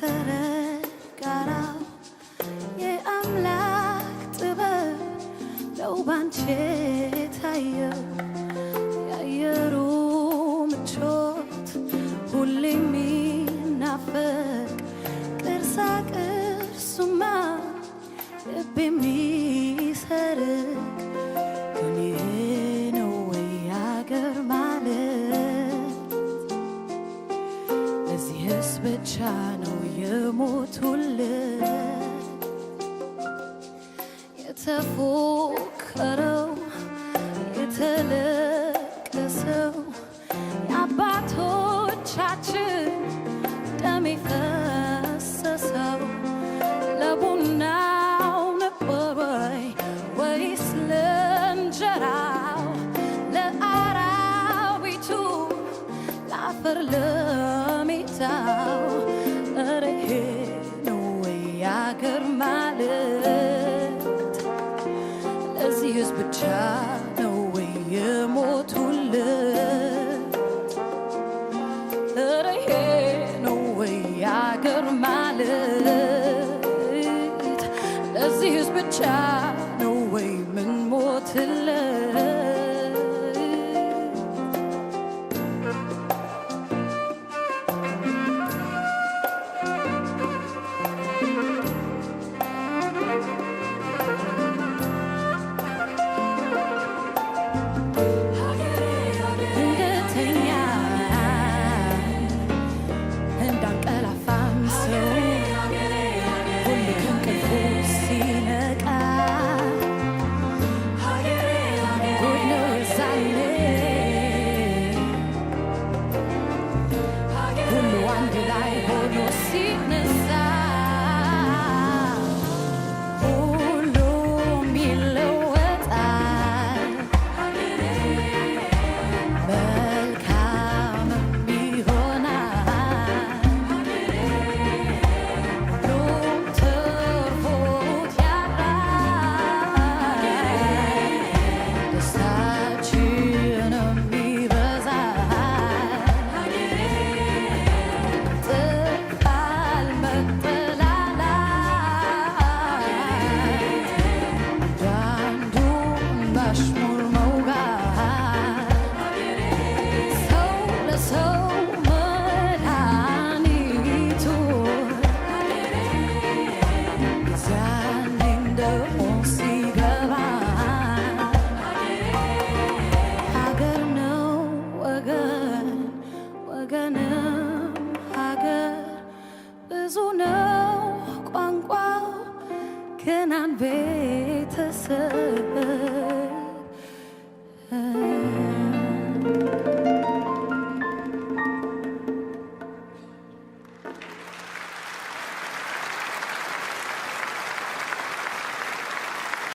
ፈረቃራው የአምላክ ጥበብ ነው ባንቺ ታየው የአየሩ ምቾት ሁሌ የሚናፈቅ ቅርሳ ቅርሱማ ልብ የሚሰርቅ እኔ ነው ወይ አገር ማለት ለዚህስ ብቻ ነው የሞቱለት የተፎከረው የተለቀሰው የአባቶቻችን ደም የፈሰሰው ለቡናው ነበር ወይስ ለእንጀራው ለአራዊቱ ለአፈር ለሜዳው ኧረ ይሄ ነው ወይ አገር ማለት ለዚህስ ብቻ ነው ወይ የሞቱለት ኧረ ይሄ ነው ወይ አገር ማለት ለዚህስ ብቻ ነው ወይ ምን ሞትለት Can I be to serve?